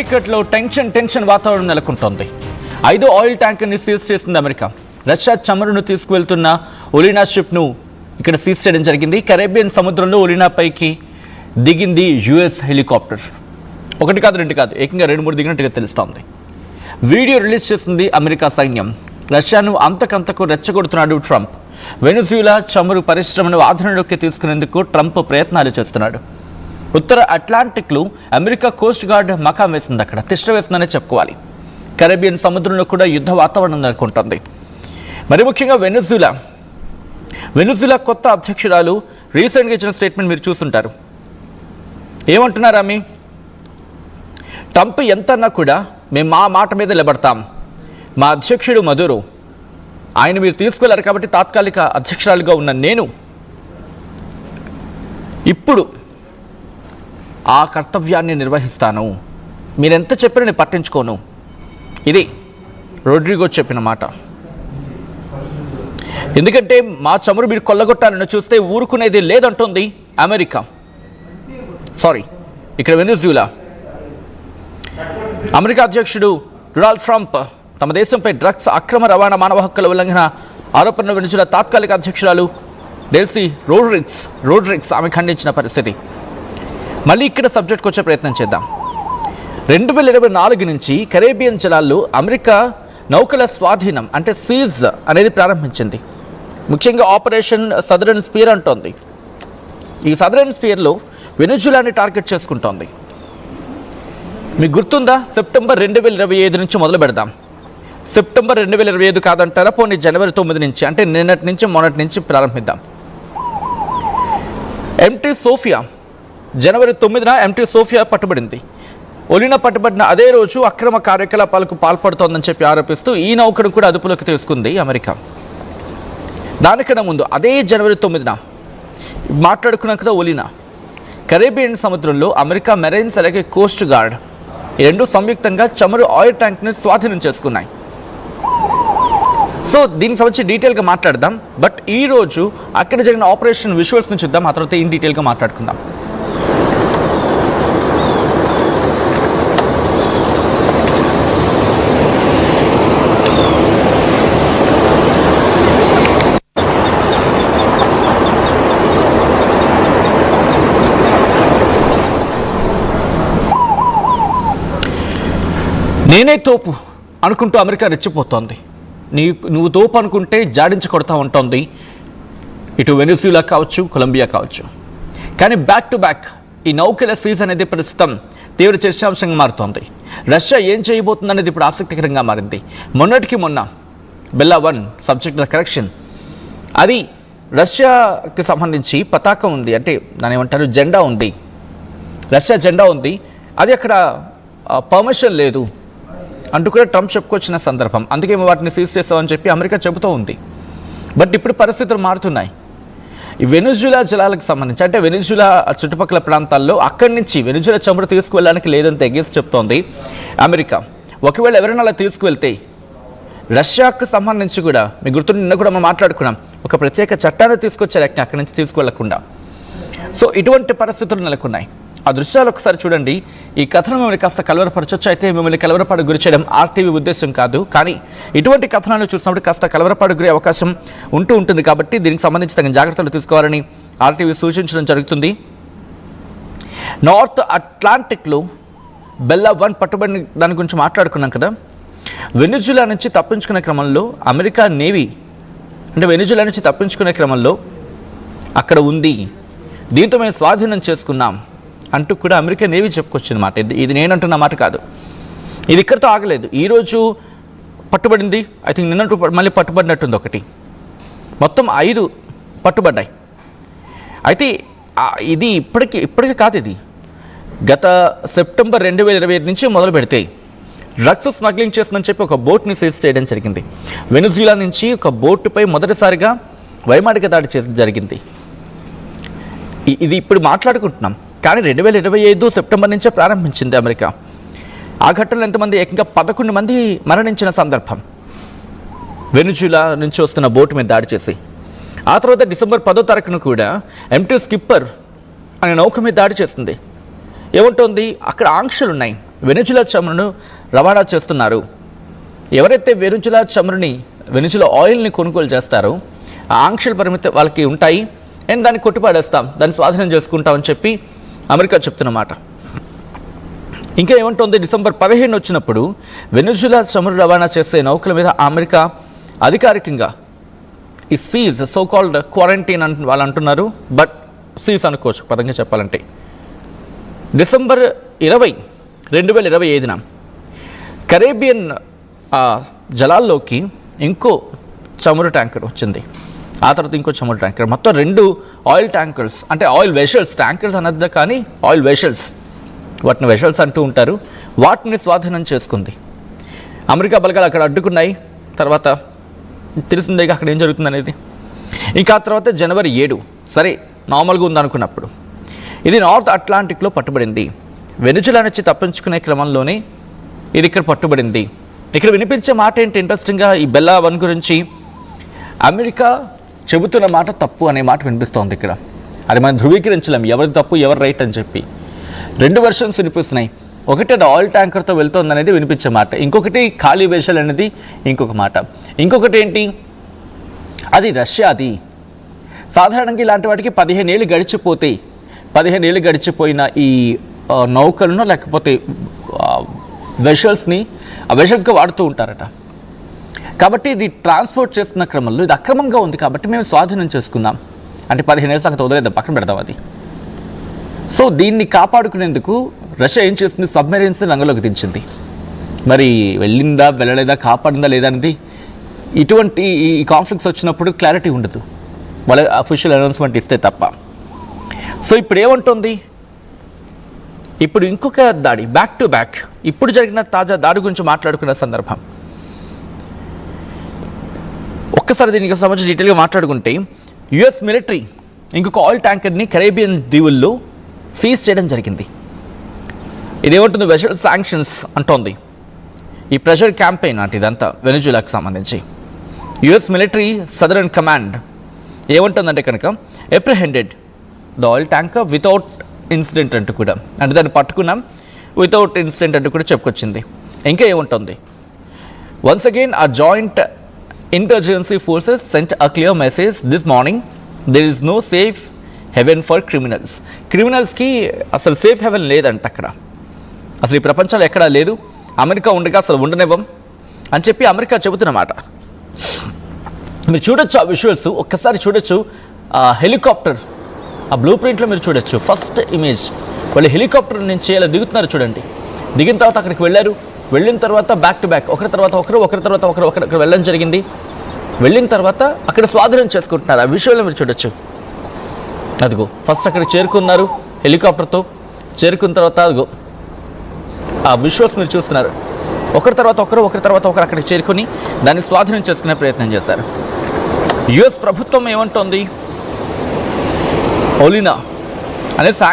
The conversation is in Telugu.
కనెక్టికట్లో టెన్షన్ వాతావరణం నెలకొంటోంది. 5 ఆయిల్ ట్యాంకర్ని సీజ్ చేసింది అమెరికా. రష్యా చమురును తీసుకువెళ్తున్న ఒలీనా షిప్ను ఇక్కడ సీజ్ చేయడం జరిగింది. కరేబియన్ సముద్రంలో ఒలీనాపైకి దిగింది యుఎస్ హెలికాప్టర్. ఒకటి కాదు, రెండు కాదు, ఏకంగా 2-3 దిగినట్టుగా తెలుస్తోంది. వీడియో రిలీజ్ చేసింది అమెరికా సైన్యం. రష్యాను అంతకంతకు రెచ్చగొడుతున్నాడు ట్రంప్. వెనిజులా చమురు పరిశ్రమను ఆధీనంలోకి తీసుకునేందుకు ట్రంప్ ప్రయత్నాలు చేస్తున్నాడు. ఉత్తర అట్లాంటిక్లో అమెరికా కోస్ట్ గార్డ్ మకాం వేసింది. అక్కడ తిష్ట వేసిందనే చెప్పుకోవాలి. కరేబియన్ సముద్రంలో కూడా యుద్ధ వాతావరణం నెలకొంటుంది. మరి ముఖ్యంగా వెనిజులా కొత్త అధ్యక్షురాలు రీసెంట్గా ఇచ్చిన స్టేట్మెంట్ మీరు చూస్తుంటారు. ఏమంటున్నారు ఆమె? ట్రంప్ ఎంతన్నా కూడా మేము మా మాట మీద నిలబడతాం. మా అధ్యక్షుడు మదురో, ఆయన మీరు తీసుకెళ్లారు కాబట్టి తాత్కాలిక అధ్యక్షురాలుగా ఉన్న నేను ఇప్పుడు ఆ కర్తవ్యాన్ని నిర్వహిస్తాను. మీరెంత చెప్పినా నేను పట్టించుకోను. ఇది రోడ్రిగో చెప్పిన మాట. ఎందుకంటే మా చమురు మీరు కొల్లగొట్టాలని చూస్తే ఊరుకునేది లేదంటుంది అమెరికా. ఇక్కడ వెనిజులా. అమెరికా అధ్యక్షుడు డొనాల్డ్ ట్రంప్ తమ దేశంపై డ్రగ్స్ అక్రమ రవాణా, మానవ హక్కుల ఉల్లంఘన ఆరోపణలు వెనిజులా తాత్కాలిక అధ్యక్షురాలు డెల్సీ రోడ్రిగ్స్ ఆమె ఖండించిన పరిస్థితి. మళ్ళీ ఇక్కడ సబ్జెక్ట్కి వచ్చే ప్రయత్నం చేద్దాం. 2024 నుంచి కరేబియన్ జలాల్లో అమెరికా నౌకల స్వాధీనం అంటే సీజ్ అనేది ప్రారంభించింది. ముఖ్యంగా ఆపరేషన్ సదరన్ స్పియర్ అంటోంది. ఈ సదరన్ స్పియర్లో వెనిజులాని టార్గెట్ చేసుకుంటోంది. మీకు గుర్తుందా? సెప్టెంబర్ 2025 నుంచి మొదలు పెడదాం. సెప్టెంబర్ 2025 కాదంటారా? పోనీ జనవరి 9 నుంచి, అంటే మొన్నటి నుంచి ప్రారంభిద్దాం. ఎంటీ సోఫియా జనవరి 9న ఎంటీ సోఫియా పట్టుబడింది. ఒలీనా పట్టుబడిన అదే రోజు అక్రమ కార్యకలాపాలకు పాల్పడుతోందని చెప్పి ఆరోపిస్తూ ఈ నౌకను కూడా అదుపులోకి తీసుకుంది అమెరికా. దానికన్నా ముందు అదే జనవరి 9న మాట్లాడుకున్నాం కదా ఒలీనా. కరేబియన్ సముద్రంలో అమెరికా మెరైన్స్ అలాగే కోస్ట్ గార్డ్ ఈ రెండు సంయుక్తంగా చమురు ఆయిల్ ట్యాంక్ని స్వాధీనం చేసుకున్నాయి. సో దీనికి సంబంధించి డీటెయిల్గా మాట్లాడదాం. బట్ ఈరోజు అక్కడ జరిగిన ఆపరేషన్ విజువల్స్ని చూద్దాం. ఆ తర్వాత ఇన్ డీటెయిల్గా మాట్లాడుకుందాం. నేనే తోపు అనుకుంటూ అమెరికా రెచ్చిపోతోంది. నువ్వు తోపు అనుకుంటే జాడించి కొడతా ఉంటుంది. ఇటు వెనిజులా కావచ్చు, కొలంబియా కావచ్చు. కానీ బ్యాక్ టు బ్యాక్ ఈ నౌకల సీజ్ అనేది ప్రస్తుతం తీవ్ర చర్చాంశంగా మారుతోంది. రష్యా ఏం చేయబోతుంది అనేది ఇప్పుడు ఆసక్తికరంగా మారింది. మొన్నటికి మొన్న బెల్లా 1 సబ్జెక్ట్ కరెక్షన్, అది రష్యాకి సంబంధించి పతాకం ఉంది, అంటే దాని ఏమంటారు, జెండా ఉంది, రష్యా జెండా ఉంది. అది అక్కడ పర్మిషన్ లేదు అంటూ కూడా ట్రంప్ చెప్పుకొచ్చిన సందర్భం. అందుకే వాటిని సీజ్ చేస్తామని చెప్పి అమెరికా చెబుతూ ఉంది. బట్ ఇప్పుడు పరిస్థితులు మారుతున్నాయి. ఈ వెనిజులా జలాలకు సంబంధించి, అంటే వెనిజులా చుట్టుపక్కల ప్రాంతాల్లో అక్కడి నుంచి వెనిజులా చమురు తీసుకువెళ్ళడానికి లేదని తెగేసి చెప్తోంది అమెరికా. ఒకవేళ ఎవరైనా అలా తీసుకువెళ్తే రష్యాకు సంబంధించి కూడా మీకు గుర్తు, నిన్న కూడా మనం మాట్లాడుకున్నాం, ఒక ప్రత్యేక చట్టాన్ని తీసుకొచ్చారు అక్కడి నుంచి తీసుకువెళ్లకుండా. సో ఇటువంటి పరిస్థితులు నెలకొన్నాయి. ఆ దృశ్యాలు ఒకసారి చూడండి. ఈ కథనం మిమ్మల్ని కాస్త కలవరపరచొచ్చు. అయితే మిమ్మల్ని కలవరపాటు గురి చేయడం ఆర్టీవీ ఉద్దేశం కాదు. కానీ ఇటువంటి కథనాలు చూసినప్పుడు కాస్త కలవరపాటు గురి అవకాశం ఉంటుంది. కాబట్టి దీనికి సంబంధించి తగిన జాగ్రత్తలు తీసుకోవాలని ఆర్టీవీ సూచించడం జరుగుతుంది. నార్త్ అట్లాంటిక్లో బెల్లా 1 పట్టుబడిన దాని గురించి మాట్లాడుకున్నాం కదా. వెనిజులా నుంచి తప్పించుకునే క్రమంలో అమెరికా నేవీ, అంటే వెనిజులా నుంచి తప్పించుకునే క్రమంలో అక్కడ ఉంది, దీంతో మేము స్వాధీనం చేసుకున్నాం అంటూ కూడా అమెరికా నేవీ చెప్పుకొచ్చింది మాట. ఇది నేనంటున్న మాట కాదు. ఇది ఇక్కడితో ఆగలేదు. ఈరోజు పట్టుబడింది, ఐ థింక్ నిన్నట్టు మళ్ళీ పట్టుబడినట్టుంది ఒకటి. మొత్తం 5 పట్టుబడ్డాయి. అయితే ఇది ఇప్పటికీ కాదు. ఇది గత సెప్టెంబర్ 2025 నుంచి మొదలు పెడితే డ్రగ్స్ స్మగ్లింగ్ చేస్తుందని చెప్పి ఒక బోట్ని సీజ్ చేయడం జరిగింది. వెనిజులా నుంచి ఒక బోటుపై మొదటిసారిగా వైమానిక దాడి జరిగింది. ఇది ఇప్పుడు మాట్లాడుకుంటున్నాం. కానీ 2025 సెప్టెంబర్ నుంచే ప్రారంభించింది అమెరికా. ఆ ఘటనలో ఎంతమంది, ఏకంగా 11 మంది మరణించిన సందర్భం. వెనిజులా నుంచి వస్తున్న బోటు మీద దాడి చేసి, ఆ తర్వాత డిసెంబర్ 10వ తారీఖున కూడా ఎంటీ స్కిప్పర్ అనే నౌక మీద దాడి చేస్తుంది. ఏముంటుంది, అక్కడ ఆంక్షలు ఉన్నాయి. వెనిజులా చమురును రవాణా చేస్తున్నారు. ఎవరైతే వెనిజులా ఆయిల్ని కొనుగోలు చేస్తారో ఆ ఆంక్షల పరిమితి వాళ్ళకి ఉంటాయి అండ్ దాన్ని కొట్టిపాడేస్తాం, దాన్ని స్వాధీనం చేసుకుంటామని చెప్పి అమెరికా చెప్తున్నమాట. ఇంకా ఏమంటుంది, డిసెంబర్ 15 వచ్చినప్పుడు వెనిజులా చమురు రవాణా చేసే నౌకల మీద అమెరికా అధికారికంగా ఈ సీజ్ సో కాల్డ్ క్వారంటైన్ అని వాళ్ళు అంటున్నారు, బట్ సీజ్ అనుకోవచ్చు పదంగా చెప్పాలంటే. డిసెంబర్ 20, 2025న కరేబియన్ జలాల్లోకి ఇంకో చమురు ట్యాంకర్ వచ్చింది. ఆ తర్వాత ఇంకో చమురు ట్యాంకర్, మొత్తం 2 ఆయిల్ ట్యాంకర్స్, అంటే ఆయిల్ వెషల్స్, ట్యాంకర్స్ అన్నది కానీ ఆయిల్ వెషల్స్, వాటిని వెషల్స్ అంటూ ఉంటారు, వాటిని స్వాధీనం చేసుకుంది. అమెరికా బలగాలు అక్కడ అడ్డుకున్నాయి. తర్వాత తెలిసిందే అక్కడ ఏం జరుగుతుంది అనేది. ఇంకా ఆ తర్వాత జనవరి 7, సరే నార్మల్గా ఉందనుకున్నప్పుడు ఇది నార్త్ అట్లాంటిక్లో పట్టుబడింది. వెనిజులా నుంచి తప్పించుకునే క్రమంలోనే ఇది ఇక్కడ పట్టుబడింది. ఇక్కడ వినిపించే మాట ఏంటి ఇంట్రెస్టింగ్గా, ఈ బెల్లా 1 గురించి అమెరికా చెబుతున్న మాట తప్పు అనే మాట వినిపిస్తోంది ఇక్కడ. అది మనం ధృవీకరించలేం ఎవరి తప్పు ఎవరు రైట్ అని చెప్పి. 2 వెర్షన్స్ వినిపిస్తున్నాయి. ఒకటి అది ఆయిల్ ట్యాంకర్తో వెళ్తుంది అనేది వినిపించే మాట, ఇంకొకటి ఖాళీ వెషల్ అనేది ఇంకొక మాట, ఇంకొకటి ఏంటి అది రష్యాది. సాధారణంగా ఇలాంటి వాటికి 15 ఏళ్ళు గడిచిపోతాయి. 15 ఏళ్ళు గడిచిపోయిన ఈ నౌకలను లేకపోతే వెషల్స్ని వెషల్స్గా వాడుతూ ఉంటారట. కాబట్టి ఇది ట్రాన్స్పోర్ట్ చేస్తున్న క్రమంలో ఇది అక్రమంగా ఉంది కాబట్టి మేము స్వాధీనం చేసుకుందాం అంటే 15 ఏళ్ళ సంగతి వదిలేద్దాం, పక్కన పెడదాం అది. సో దీన్ని కాపాడుకునేందుకు రష్యా ఏం చేస్తుంది, సబ్మెరైన్స్ని రంగంలోకి దించింది. మరి వెళ్ళిందా వెళ్ళలేదా, కాపాడిందా లేదా అనేది ఇటువంటి ఈ కాన్ఫ్లిక్ట్స్ వచ్చినప్పుడు క్లారిటీ ఉండదు, వాళ్ళ అఫీషియల్ అనౌన్స్మెంట్ ఇస్తే తప్ప. సో ఇప్పుడు ఏమంటుంది, ఇప్పుడు ఇంకొక దాడి బ్యాక్ టు బ్యాక్, ఇప్పుడు జరిగిన తాజా దాడి గురించి మాట్లాడుకున్న సందర్భం ఒక్కసారి దీనికి సంబంధించి డీటెయిల్గా మాట్లాడుకుంటే, యుఎస్ మిలిటరీ ఇంకొక ఆయిల్ ట్యాంకర్ని కరేబియన్ దీవుల్లో సీజ్ చేయడం జరిగింది. ఇదేమంటుంది, వెషల్ శాంక్షన్స్ అంటోంది. ఈ ప్రెషర్ క్యాంపెయిన్ అంటే ఇదంతా వెనిజులాకు సంబంధించి. యుఎస్ మిలిటరీ సదరన్ కమాండ్ ఏమంటుందంటే కనుక apprehended the oil tanker without incident అంటూ కూడా, అంటే దాన్ని పట్టుకున్నాం వితౌట్ ఇన్సిడెంట్ అంటూ కూడా చెప్పుకొచ్చింది. ఇంకా ఏముంటుంది, వన్స్ అగైన్ ఆ joint interagency forces sent a clear message this morning, there is no safe haven for criminals. క్రిమినల్స్కి అసలు సేఫ్ హెవెన్ లేదంట అక్కడ, అసలు ఈ ప్రపంచంలో ఎక్కడా లేదు, అమెరికా ఉండగా అసలు ఉండనివ్వం అని చెప్పి అమెరికా చెబుతున్నమాట. మీరు చూడొచ్చు ఆ విజువల్స్, ఒక్కసారి చూడొచ్చు. ఆ హెలికాప్టర్ ఆ బ్లూ ప్రింట్లో మీరు చూడొచ్చు, ఫస్ట్ ఇమేజ్ వాళ్ళు హెలికాప్టర్ నుంచి ఇలా దిగుతున్నారు చూడండి. దిగిన తర్వాత అక్కడికి వెళ్ళారు, వెళ్ళిన తర్వాత బ్యాక్ టు బ్యాక్ ఒకరి తర్వాత ఒకరు అక్కడ వెళ్ళడం జరిగింది. వెళ్ళిన తర్వాత అక్కడ స్వాధీనం చేసుకుంటున్నారు. ఆ విషయంలో మీరు చూడొచ్చు. అదిగో ఫస్ట్ అక్కడ చేరుకున్నారు హెలికాప్టర్తో, చేరుకున్న తర్వాత అదిగో ఆ విజువల్స్ మీరు చూస్తున్నారు. ఒకరి తర్వాత ఒకరు అక్కడికి చేరుకొని దాన్ని స్వాధీనం చేసుకునే ప్రయత్నం చేశారు. యుఎస్ ప్రభుత్వం ఏమంటోంది, ఓలినా అనే